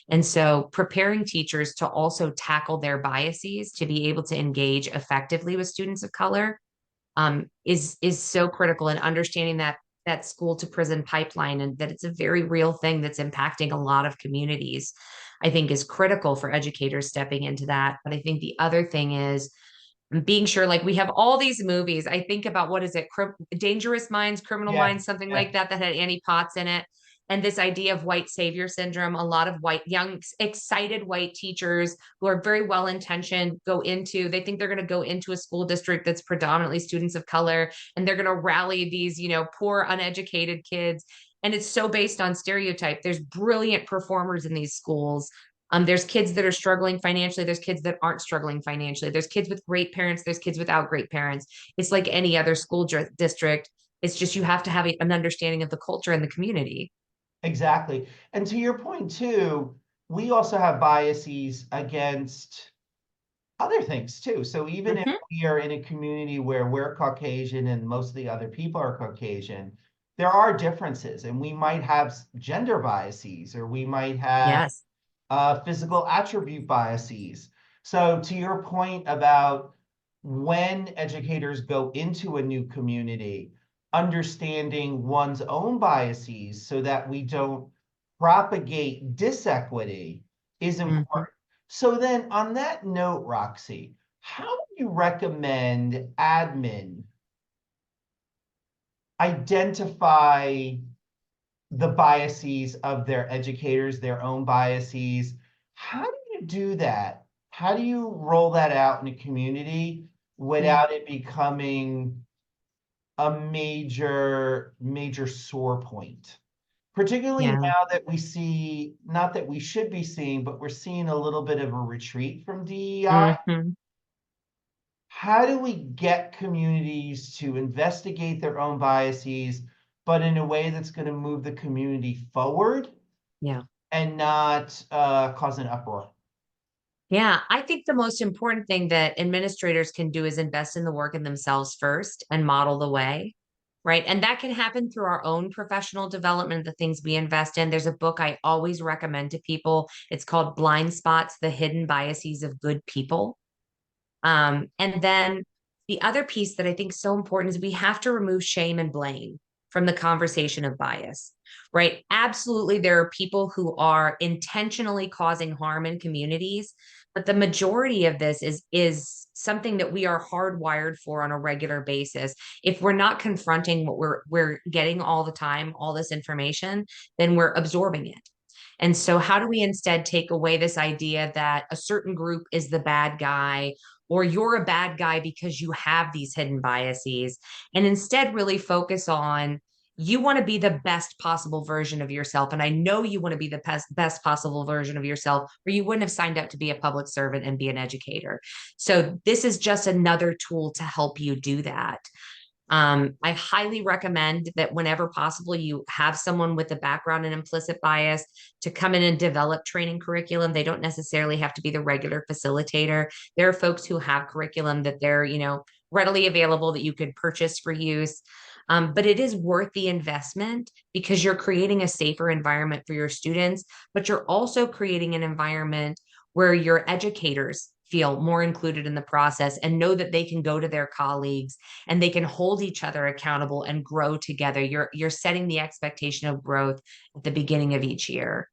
And so preparing teachers to also tackle their biases to be able to engage effectively with students of color is so critical, and understanding that school to prison pipeline, and that it's a very real thing that's impacting a lot of communities, I think is critical for educators stepping into that. But I think the other thing is being sure, like we have all these movies. I think about, what is it, Dangerous Minds, Criminal Yeah, Minds, something yeah, like that, that had Annie Potts in it. And this idea of white savior syndrome, a lot of white, young, excited white teachers who are very well intentioned they think they're going to go into a school district that's predominantly students of color, and they're going to rally these, poor, uneducated kids. And it's so based on stereotype. There's brilliant performers in these schools. There's kids that are struggling financially. There's kids that aren't struggling financially. There's kids with great parents. There's kids without great parents. It's like any other school district. It's just you have to have an understanding of the culture and the community. exactly. And to your point too, we also have biases against other things too. So even if Mhm. we are in a community where we're Caucasian and most of the other people are Caucasian, there are differences, and we might have gender biases, or we might have Yes. physical attribute biases. So to your point about when educators go into a new community, understanding one's own biases so that we don't propagate disequity is Mhm. important. So then on that note, Roxie, how do you recommend admin identify the biases of their educators, their own biases? How do you do that? How do you roll that out in a community Yeah. without it becoming a major sore point? Particularly Yeah. now that we see, not that we should be seeing, but we're seeing a little bit of a retreat from DEI. Mhm. How do we get communities to investigate their own biases, but in a way that's going to move the community forward Yeah. and not cause an uproar? Yeah, I think the most important thing that administrators can do is invest in the work in themselves first and model the way, right? And that can happen through our own professional development, the things we invest in. There's a book I always recommend to people. It's called Blind Spots: The Hidden Biases of Good People. And then the other piece that I think is so important is we have to remove shame and blame from the conversation of bias, right? Absolutely, there are people who are intentionally causing harm in communities, but the majority of this is something that we are hardwired for on a regular basis. If we're not confronting what we're getting all the time, all this information, then we're absorbing it. And so, how do we instead take away this idea that a certain group is the bad guy, or you're a bad guy because you have these hidden biases, and instead really focus on, you want to be the best possible version of yourself. And I know you want to be the best possible version of yourself, or you wouldn't have signed up to be a public servant and be an educator. So, this is just another tool to help you do that. I highly recommend that whenever possible, you have someone with a background in implicit bias to come in and develop training curriculum. They don't necessarily have to be the regular facilitator. There are folks who have curriculum that they're, readily available that you could purchase for use. But it is worth the investment because you're creating a safer environment for your students, but you're also creating an environment where your educators feel more included in the process and know that they can go to their colleagues and they can hold each other accountable and grow together. You're setting the expectation of growth at the beginning of each year.